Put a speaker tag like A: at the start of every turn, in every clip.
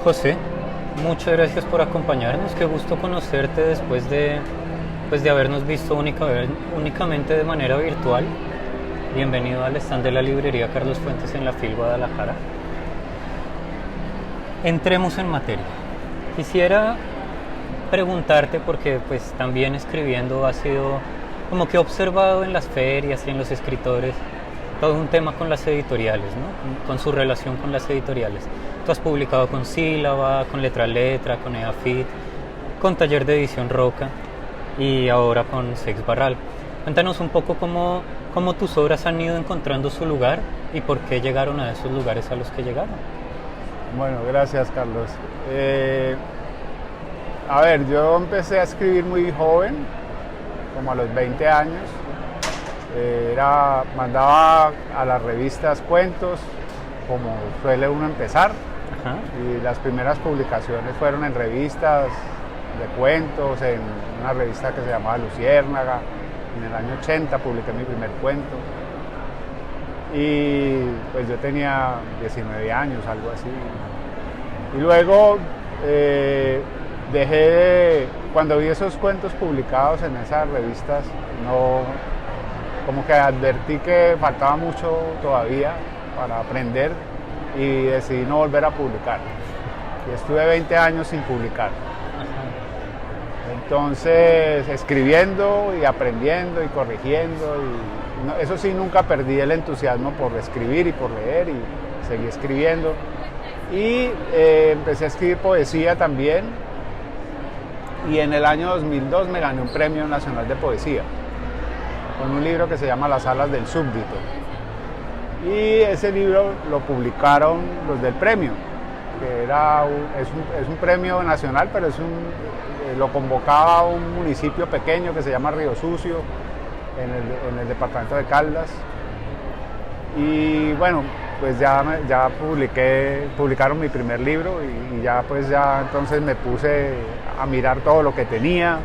A: José, muchas gracias por acompañarnos. Qué gusto conocerte después de habernos visto únicamente de manera virtual. Bienvenido al stand de la librería Carlos Fuentes en la FIL Guadalajara. Entremos en materia. Quisiera preguntarte, porque pues también escribiendo ha sido como que he observado en las ferias y en los escritores todo un tema con las editoriales, ¿no? Con su relación con las editoriales. Tú has publicado con Sílaba, con Letra a Letra, con EAFIT, con Taller de Edición Roca y ahora con Sex Barral. Cuéntanos un poco cómo tus obras han ido encontrando su lugar y por qué llegaron a esos lugares a los que llegaron.
B: Bueno, gracias, Carlos. A ver, yo empecé a escribir muy joven, como a los 20 años. Mandaba a las revistas cuentos, como suele uno empezar.
A: Ajá.
B: Y las primeras publicaciones fueron en revistas de cuentos, en una revista que se llamaba Luciérnaga. En el año 80 publiqué mi primer cuento. Y pues yo tenía 19 años, algo así. Y luego cuando vi esos cuentos publicados en esas revistas, como que advertí que faltaba mucho todavía para aprender y decidí no volver a publicar. Y estuve 20 años sin publicar. Entonces, escribiendo y aprendiendo y corrigiendo. Eso sí, nunca perdí el entusiasmo por escribir y por leer y seguí escribiendo. Y empecé a escribir poesía también. Y en el año 2002 me gané un premio nacional de poesía con un libro que se llama Las alas del súbdito. Y ese libro lo publicaron los del premio, que es un premio nacional, pero lo convocaba un municipio pequeño que se llama Río Sucio, en el departamento de Caldas. Y bueno, pues ya publicaron mi primer libro y ya entonces me puse a mirar todo lo que tenía.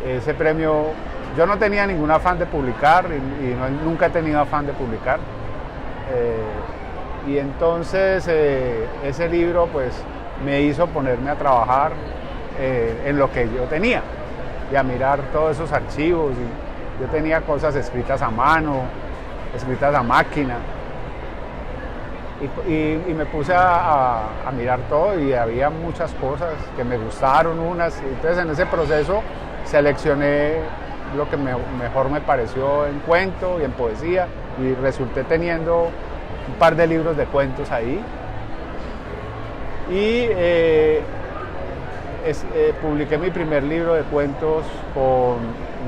B: Ese premio, yo no tenía ningún afán de publicar y nunca he tenido afán de publicar. Y entonces ese libro pues me hizo ponerme a trabajar en lo que yo tenía y a mirar todos esos archivos. Y yo tenía cosas escritas a mano, escritas a máquina. Y me puse a mirar todo y había muchas cosas que me gustaron unas. Entonces en ese proceso seleccioné lo que mejor me pareció en cuento y en poesía y resulté teniendo un par de libros de cuentos ahí. Y publiqué mi primer libro de cuentos con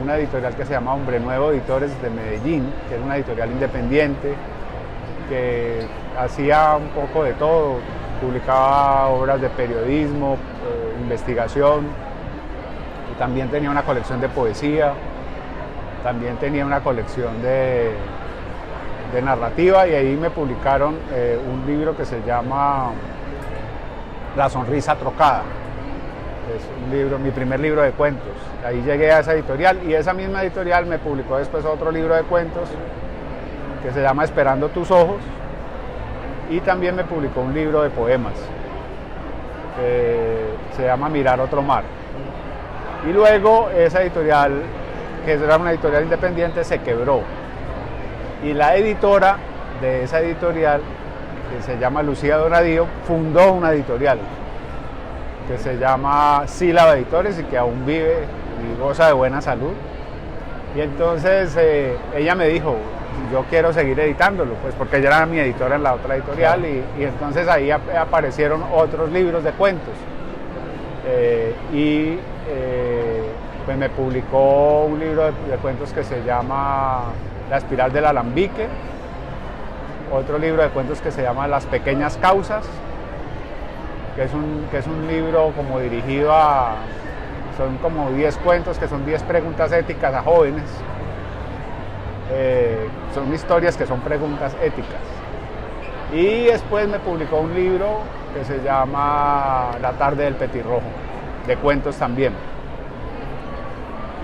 B: una editorial que se llama Hombre Nuevo Editores de Medellín, que es una editorial independiente que hacía un poco de todo, publicaba obras de periodismo, investigación, y también tenía una colección de poesía, también tenía una colección de narrativa, y ahí me publicaron un libro que se llama La sonrisa trocada. Es un libro, mi primer libro de cuentos. Ahí llegué a esa editorial y esa misma editorial me publicó después otro libro de cuentos que se llama Esperando tus ojos, y también me publicó un libro de poemas que se llama Mirar otro mar. Y luego esa editorial, que era una editorial independiente, se quebró. Y la editora de esa editorial, que se llama Lucía Donadío, fundó una editorial que se llama Sílaba Editores y que aún vive y goza de buena salud. Y entonces ella me dijo, yo quiero seguir editándolo, pues porque ella era mi editora en la otra editorial, y entonces ahí aparecieron otros libros de cuentos. Pues me publicó un libro de cuentos que se llama La espiral del alambique, otro libro de cuentos que se llama Las pequeñas causas, que es un libro como dirigido son como 10 cuentos que son 10 preguntas éticas a jóvenes. Son historias que son preguntas éticas. Y después me publicó un libro que se llama La tarde del petirrojo, de cuentos también.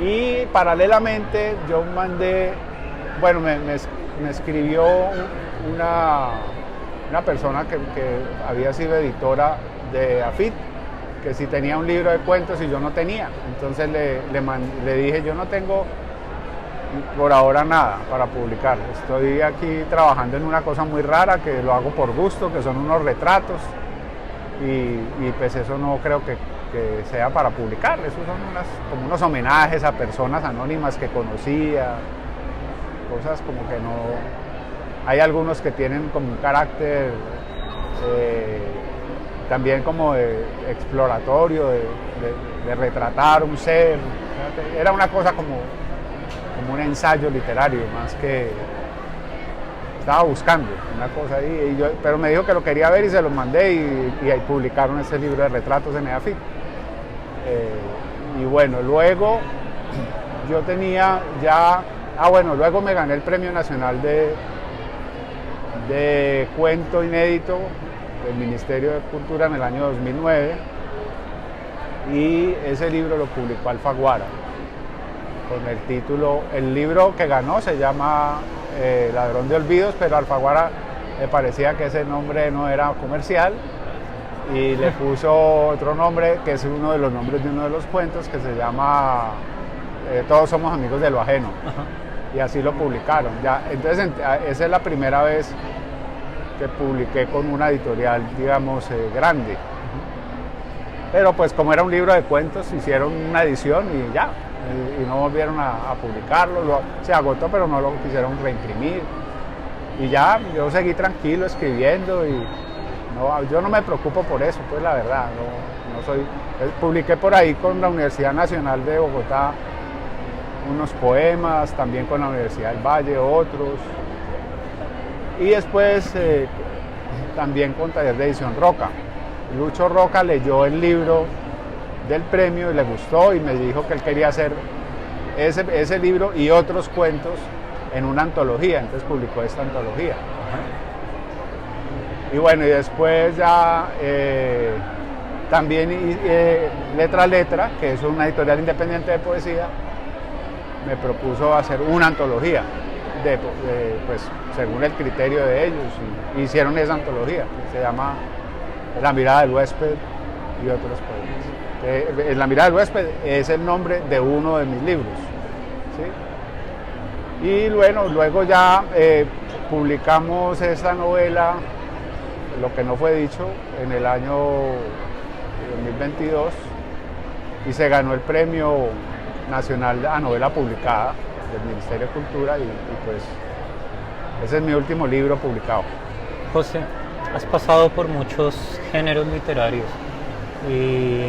B: Y paralelamente yo me escribió una persona que había sido editora de AFIT, que si tenía un libro de cuentos y yo no tenía. Entonces le dije, yo no tengo por ahora nada para publicar. Estoy aquí trabajando en una cosa muy rara que lo hago por gusto, que son unos retratos y pues eso no creo que sea para publicar. Esos son como unos homenajes a personas anónimas que conocía, cosas como que no... Hay algunos que tienen como un carácter también como de exploratorio, de retratar un ser. Era una cosa como un ensayo literario, más que estaba buscando una cosa ahí, pero me dijo que lo quería ver y se lo mandé y ahí publicaron ese libro de retratos en EAFIT. Y bueno, luego yo tenía ya, luego me gané el Premio Nacional de Cuento Inédito del Ministerio de Cultura en el año 2009 y ese libro lo publicó Alfaguara con el título, el libro que ganó se llama Ladrón de Olvidos, pero Alfaguara me parecía que ese nombre no era comercial y le puso otro nombre que es uno de los nombres de uno de los cuentos que se llama Todos somos amigos de lo ajeno. Ajá. Y así lo publicaron. Ya, entonces esa es la primera vez que publiqué con una editorial, digamos, grande. Uh-huh. Pero pues como era un libro de cuentos, hicieron una edición y ya, y no volvieron a publicarlo. Se agotó, pero no lo quisieron reimprimir. Y ya, yo seguí tranquilo escribiendo y yo no me preocupo por eso, pues la verdad. No soy, publiqué por ahí con la Universidad Nacional de Bogotá unos poemas, también con la Universidad del Valle, otros. Y después también con Taller de Edición Roca. Lucho Roca leyó el libro del premio y le gustó y me dijo que él quería hacer ese libro y otros cuentos en una antología, entonces publicó esta antología. Y bueno, y después ya también Letra a Letra, que es una editorial independiente de poesía, me propuso hacer una antología, pues según el criterio de ellos, y hicieron esa antología, que se llama La Mirada del Huésped y otros poemas. La Mirada del Huésped es el nombre de uno de mis libros, ¿sí? Y bueno, luego ya publicamos esta novela, Lo que no fue dicho, en el año 2022 y se ganó el Premio Nacional a Novela Publicada del Ministerio de Cultura y pues ese es mi último libro publicado.
A: José, has pasado por muchos géneros literarios y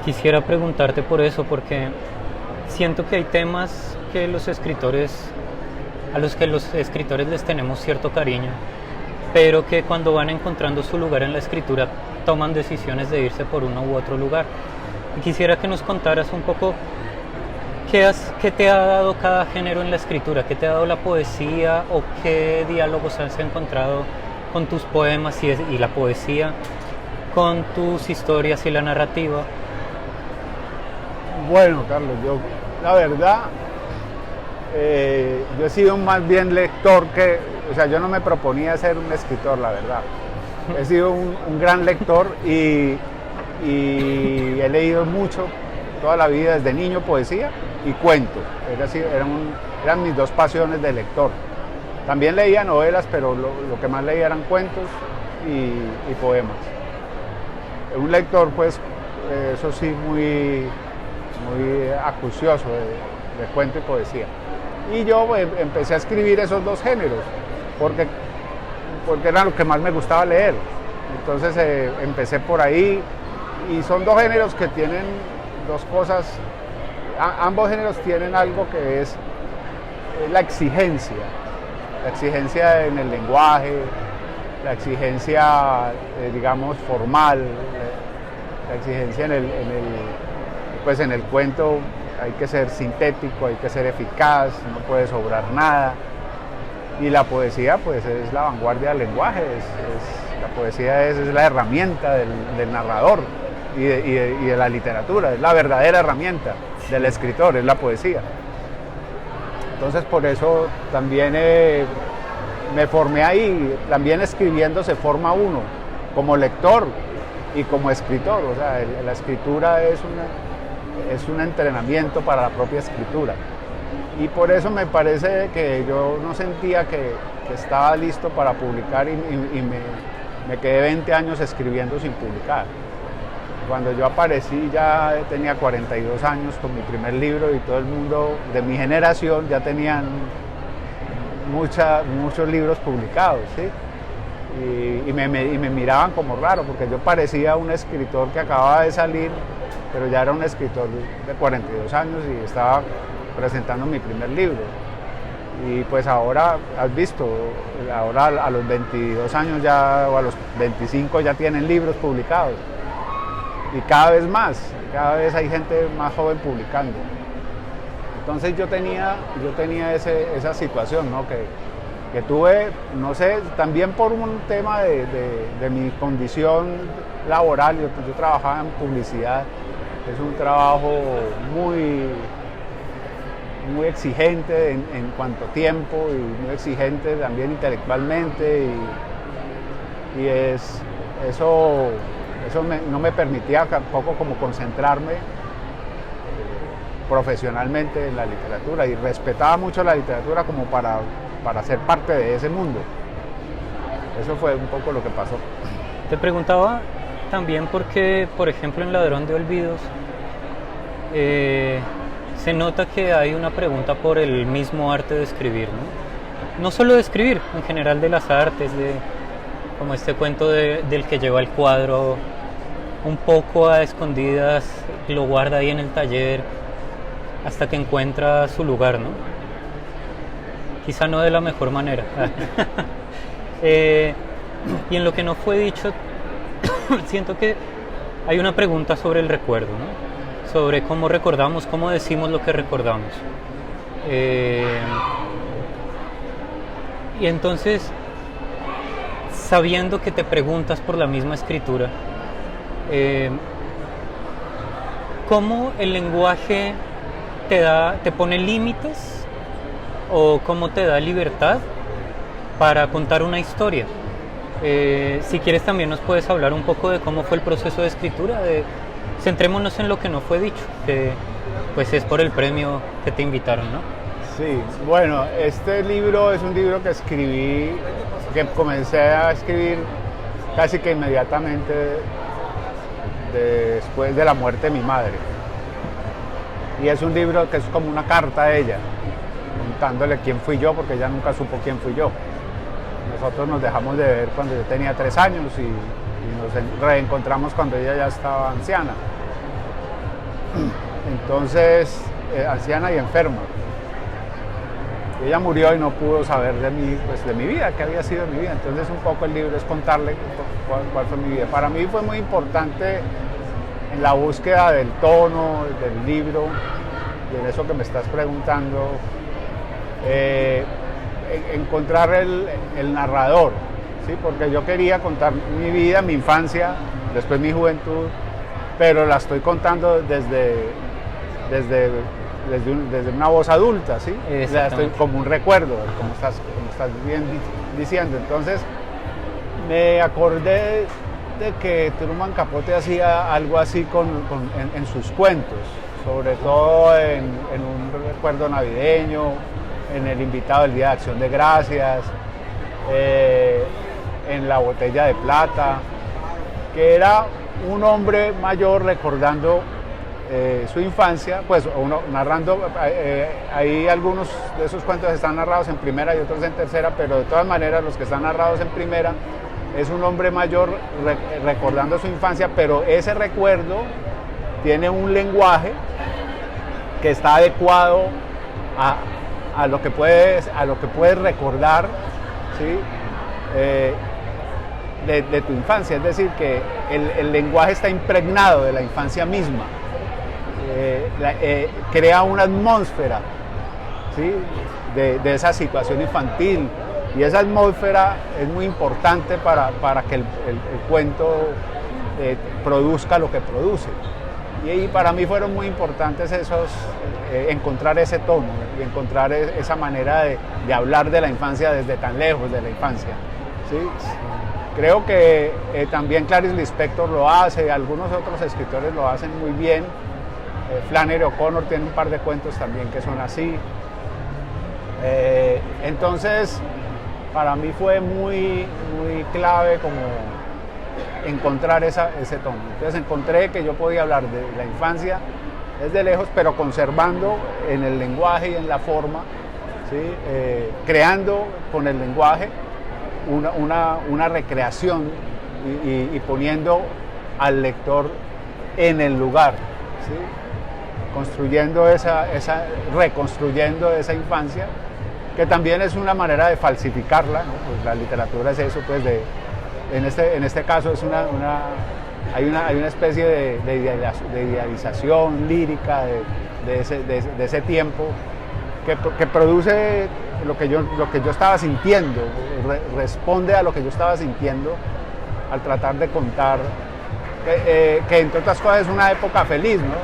A: quisiera preguntarte por eso, porque siento que hay temas que a los que los escritores les tenemos cierto cariño, pero que cuando van encontrando su lugar en la escritura toman decisiones de irse por uno u otro lugar. Y quisiera que nos contaras un poco qué te ha dado cada género en la escritura, qué te ha dado la poesía o qué diálogos has encontrado con tus poemas y la poesía, con tus historias y la narrativa.
B: Bueno, Carlos, yo la verdad, yo he sido más bien lector yo no me proponía ser un escritor, la verdad. He sido un gran lector y he leído mucho toda la vida, desde niño, poesía y cuento. Eran mis dos pasiones de lector. También leía novelas, pero lo que más leía eran cuentos y poemas. Un lector, pues, eso sí, muy acucioso de cuento y poesía. Y yo empecé a escribir esos dos géneros, porque era lo que más me gustaba leer. Entonces empecé por ahí, y son dos géneros que tienen dos cosas. Ambos géneros tienen algo que es la exigencia en el lenguaje, la exigencia, digamos, formal, la exigencia en el cuento. Hay que ser sintético, hay que ser eficaz, no puede sobrar nada. Y la poesía, pues, es la vanguardia del lenguaje, la poesía es la herramienta del narrador y de la literatura, es la verdadera herramienta del escritor, es la poesía. Entonces, por eso también me formé ahí. También escribiendo se forma uno, como lector y como escritor. O sea, la escritura es un entrenamiento para la propia escritura. Y por eso me parece que yo no sentía que estaba listo para publicar y me quedé 20 años escribiendo sin publicar. Cuando yo aparecí ya tenía 42 años con mi primer libro y todo el mundo de mi generación ya tenían muchos libros publicados, ¿sí? Y me miraban como raro porque yo parecía un escritor que acababa de salir, pero ya era un escritor de 42 años y estaba presentando mi primer libro. Y pues ahora, has visto, ahora a los 22 años ya, o a los 25 ya tienen libros publicados. Y cada vez hay gente más joven publicando. Entonces yo tenía esa situación, ¿no? que tuve, no sé, también por un tema de mi condición laboral. Yo trabajaba en publicidad, es un trabajo muy exigente en cuanto a tiempo y muy exigente también intelectualmente y eso no me permitía tampoco como concentrarme profesionalmente en la literatura, y respetaba mucho la literatura como para ser parte de ese mundo. Eso fue un poco lo que pasó.
A: Te preguntaba también porque, por ejemplo, en Ladrón de Olvidos se nota que hay una pregunta por el mismo arte de escribir, ¿no? No solo de escribir, en general de las artes, como este cuento del que lleva el cuadro un poco a escondidas, lo guarda ahí en el taller hasta que encuentra su lugar, ¿no? Quizá no de la mejor manera. Y en lo que no fue dicho, siento que hay una pregunta sobre el recuerdo, ¿no? Sobre cómo recordamos, cómo decimos lo que recordamos. Y entonces, sabiendo que te preguntas por la misma escritura, ¿cómo el lenguaje te pone límites o cómo te da libertad para contar una historia? Si quieres también nos puedes hablar un poco de cómo fue el proceso de escritura. Centrémonos en lo que no fue dicho, que pues es por el premio que te invitaron, ¿no?
B: Sí, bueno, este libro es un libro que escribí, que comencé a escribir casi que inmediatamente después de la muerte de mi madre. Y es un libro que es como una carta a ella, contándole quién fui yo, porque ella nunca supo quién fui yo. Nosotros nos dejamos de ver cuando yo tenía 3 años y nos reencontramos cuando ella ya estaba anciana. Entonces, anciana y enferma. Ella murió y no pudo saber de mi vida, qué había sido mi vida. Entonces un poco el libro es contarle cuál fue mi vida. Para mí fue muy importante en la búsqueda del tono del libro y en eso que me estás preguntando, encontrar el narrador, ¿sí? Porque yo quería contar mi vida, mi infancia, después mi juventud, pero la estoy contando desde una voz adulta, ¿sí? Estoy como un recuerdo, como estás bien diciendo. Entonces me acordé de que Truman Capote hacía algo así en sus cuentos, sobre todo en un recuerdo navideño, en El invitado del Día de Acción de Gracias, en La botella de plata, que era un hombre mayor recordando su infancia, pues narrando, ahí algunos de esos cuentos están narrados en primera y otros en tercera, pero de todas maneras los que están narrados en primera es un hombre mayor recordando su infancia, pero ese recuerdo tiene un lenguaje que está adecuado a lo que puedes recordar, ¿sí? De tu infancia, es decir, que el lenguaje está impregnado de la infancia misma. Crea una atmósfera, ¿sí? de esa situación infantil, y esa atmósfera es muy importante para que el cuento produzca lo que produce. Y para mí fueron muy importantes encontrar ese tono y encontrar esa manera de hablar de la infancia desde tan lejos de la infancia, ¿sí? Creo que también Clarice Lispector lo hace, algunos otros escritores lo hacen muy bien. Flannery O'Connor tiene un par de cuentos también que son así. Entonces, para mí fue muy clave como encontrar ese tono. Entonces encontré que yo podía hablar de la infancia desde lejos, pero conservando en el lenguaje y en la forma, ¿sí? Creando con el lenguaje una recreación y poniendo al lector en el lugar, ¿sí? Construyendo reconstruyendo esa infancia, que también es una manera de falsificarla, ¿no? Pues la literatura es eso, pues en este caso es hay una especie de idealización lírica de ese tiempo que produce lo que yo estaba sintiendo, responde a lo que yo estaba sintiendo al tratar de contar, que entre otras cosas es una época feliz, ¿no?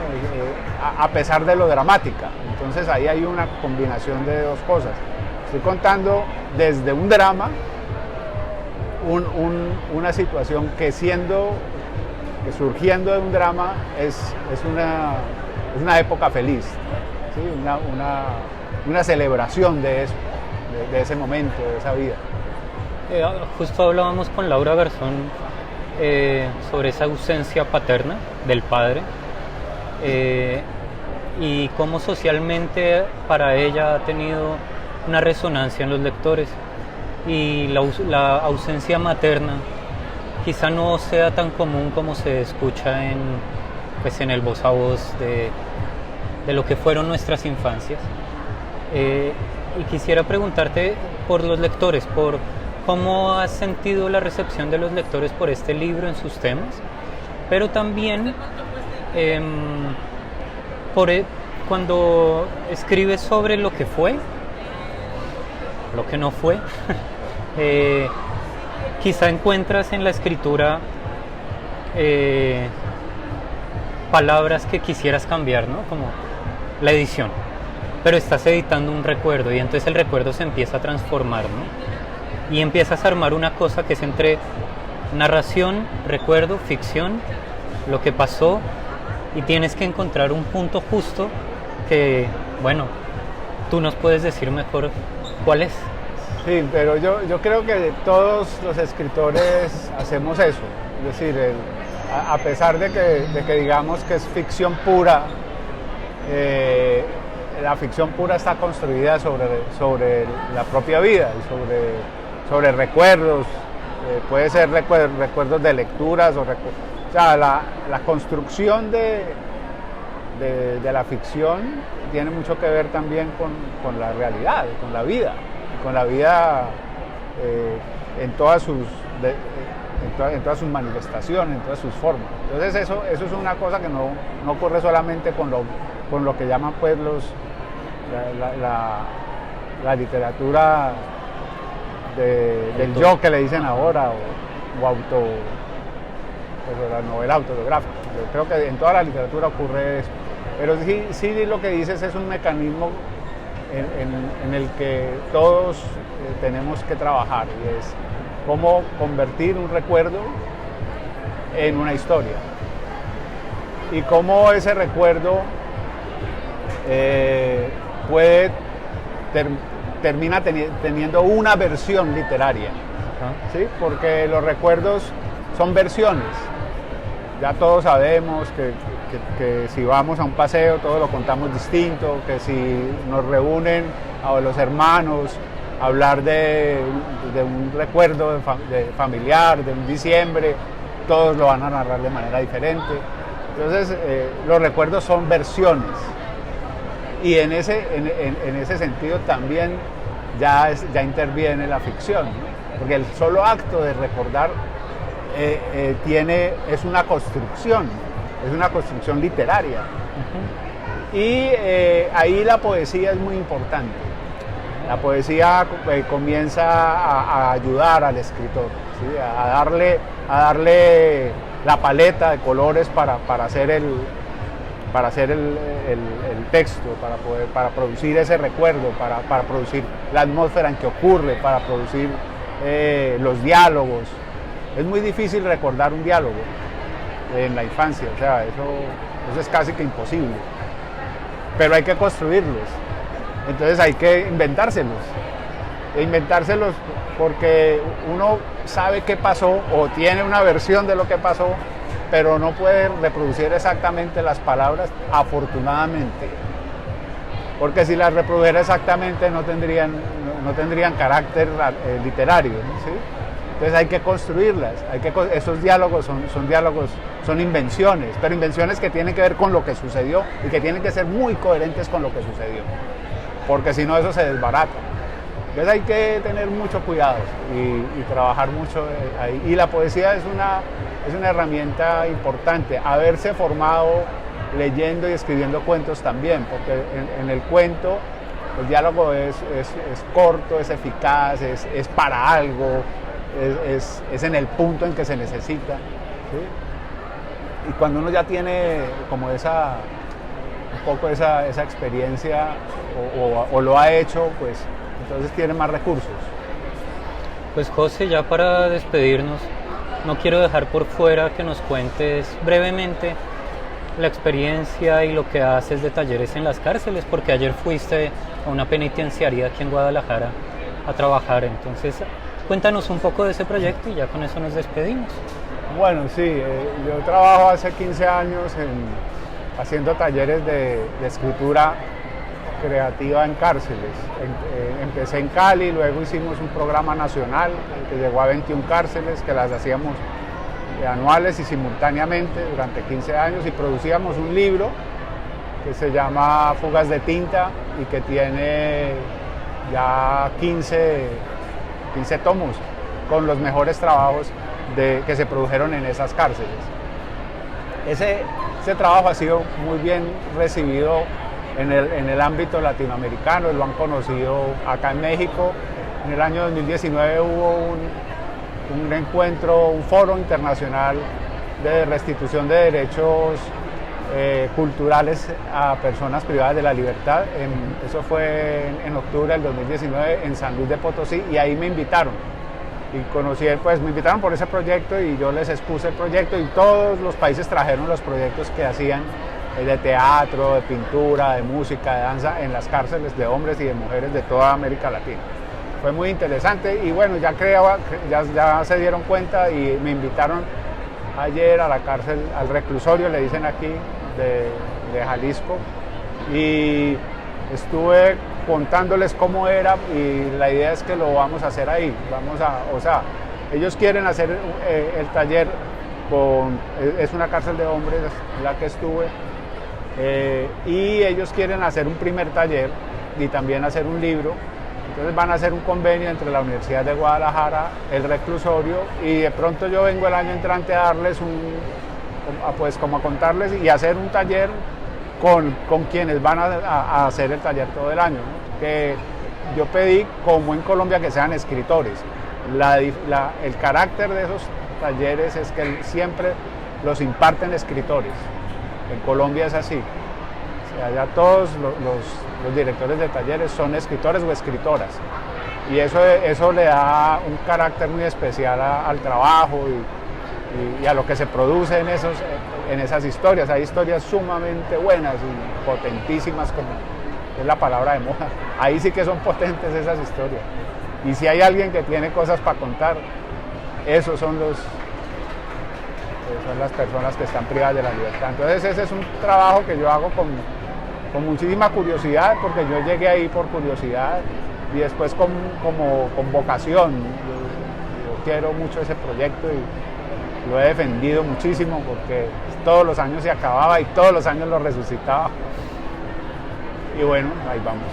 B: A pesar de lo dramática. Entonces ahí hay una combinación de dos cosas. Estoy contando desde un drama, una situación que surgiendo de un drama es una época feliz, ¿sí? Una celebración de eso, de ese momento, de esa vida.
A: Justo hablábamos con Laura Garzón sobre esa ausencia paterna del padre y cómo socialmente para ella ha tenido una resonancia en los lectores, y la ausencia materna quizá no sea tan común como se escucha en el voz a voz de lo que fueron nuestras infancias. Y quisiera preguntarte por los lectores, por cómo has sentido la recepción de los lectores por este libro en sus temas, pero también cuando escribes sobre lo que fue, lo que no fue, quizá encuentras en la escritura palabras que quisieras cambiar, ¿no? Como la edición, pero estás editando un recuerdo y entonces el recuerdo se empieza a transformar, ¿no? Y empiezas a armar una cosa que es entre narración, recuerdo, ficción, lo que pasó, y tienes que encontrar un punto justo que, bueno, tú nos puedes decir mejor cuál es.
B: Sí, pero yo creo que todos los escritores hacemos eso, es decir, a pesar de que digamos que es ficción pura, la ficción pura está construida sobre la propia vida y sobre recuerdos, puede ser recuerdos de lecturas o sea, la construcción de la ficción tiene mucho que ver también con la realidad, con la vida en todas sus manifestaciones, en todas sus formas. Entonces eso es una cosa que no ocurre solamente con lo que llaman pues la literatura del yo que le dicen ahora o la novela autobiográfica. Yo creo que en toda la literatura ocurre eso, pero sí lo que dices es un mecanismo en el que todos tenemos que trabajar, y es cómo convertir un recuerdo en una historia y cómo ese recuerdo termina teniendo una versión literaria, ¿sí? Porque los recuerdos son versiones. Ya todos sabemos que si vamos a un paseo todos lo contamos distinto, que si nos reúnen a los hermanos a hablar de un recuerdo familiar, de un diciembre, todos lo van a narrar de manera diferente. Entonces los recuerdos son versiones, y en ese sentido también ya interviene la ficción, ¿no? Porque el solo acto de recordar es una construcción literaria. Uh-huh. Y ahí la poesía es muy importante. La poesía comienza a ayudar al escritor, ¿sí? a darle la paleta de colores para hacer para hacer el texto, para producir ese recuerdo, para producir la atmósfera en que ocurre, para producir los diálogos. Es muy difícil recordar un diálogo en la infancia, o sea, eso es casi que imposible, pero hay que construirlos, entonces hay que inventárselos porque uno sabe qué pasó o tiene una versión de lo que pasó, pero no puede reproducir exactamente las palabras, afortunadamente, porque si las reprodujera exactamente no tendrían carácter literario, ¿sí? Entonces hay que construirlas, esos diálogos son diálogos, son invenciones, pero invenciones que tienen que ver con lo que sucedió y que tienen que ser muy coherentes con lo que sucedió, porque si no eso se desbarata. Entonces hay que tener mucho cuidado y trabajar mucho ahí. Y la poesía es una herramienta importante, haberse formado leyendo y escribiendo cuentos también, porque en el cuento el diálogo es corto, es eficaz, es para algo, es en el punto en que se necesita, ¿sí? Y cuando uno ya tiene como un poco esa experiencia o lo ha hecho, pues entonces tiene más recursos.
A: Pues José, ya para despedirnos, no quiero dejar por fuera que nos cuentes brevemente la experiencia y lo que haces de talleres en las cárceles, porque ayer fuiste a una penitenciaría aquí en Guadalajara a trabajar, entonces cuéntanos un poco de ese proyecto y ya con eso nos despedimos.
B: Bueno, sí, yo trabajo hace 15 años haciendo talleres de escritura creativa en cárceles. Empecé en Cali, luego hicimos un programa nacional que llegó a 21 cárceles, que las hacíamos anuales y simultáneamente durante 15 años, y producíamos un libro que se llama Fugas de Tinta y que tiene ya 15 tomos con los mejores trabajos que se produjeron en esas cárceles. Ese trabajo ha sido muy bien recibido en el ámbito latinoamericano, lo han conocido acá en México. En el año 2019 hubo un encuentro, un foro internacional de restitución de derechos culturales a personas privadas de la libertad. Eso fue en octubre del 2019 en San Luis de Potosí, y ahí me invitaron. Me invitaron por ese proyecto y yo les expuse el proyecto, y todos los países trajeron los proyectos que hacían de teatro, de pintura, de música, de danza en las cárceles de hombres y de mujeres de toda América Latina. Fue muy interesante y bueno, ya se dieron cuenta y me invitaron ayer a la cárcel, al reclusorio, le dicen aquí, de Jalisco, y estuve contándoles cómo era, y la idea es que lo vamos a hacer ahí. Ellos quieren hacer el taller es una cárcel de hombres en la que estuve, y ellos quieren hacer un primer taller y también hacer un libro. Entonces van a hacer un convenio entre la Universidad de Guadalajara, el reclusorio, y de pronto yo vengo el año entrante a darles como a contarles y hacer un taller con quienes van a hacer el taller todo el año, ¿no? Que yo pedí, como en Colombia, que sean escritores. El carácter de esos talleres es que siempre los imparten escritores. En Colombia es así. O sea, ya todos los directores de talleres son escritores o escritoras. Y eso le da un carácter muy especial al trabajo y a lo que se produce en esas historias. Hay historias sumamente buenas y potentísimas, como es la palabra de moda. Ahí sí que son potentes esas historias. Y si hay alguien que tiene cosas para contar, esos son las personas que están privadas de la libertad. Entonces ese es un trabajo que yo hago con muchísima curiosidad, porque yo llegué ahí por curiosidad y después con vocación. Yo quiero mucho ese proyecto y lo he defendido muchísimo, porque todos los años se acababa y todos los años lo resucitaba. Y bueno, ahí vamos.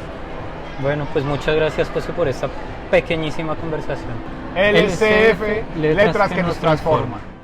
A: Bueno, pues muchas gracias, José, por esta pequeñísima conversación.
B: LCF, letras que nos transforman.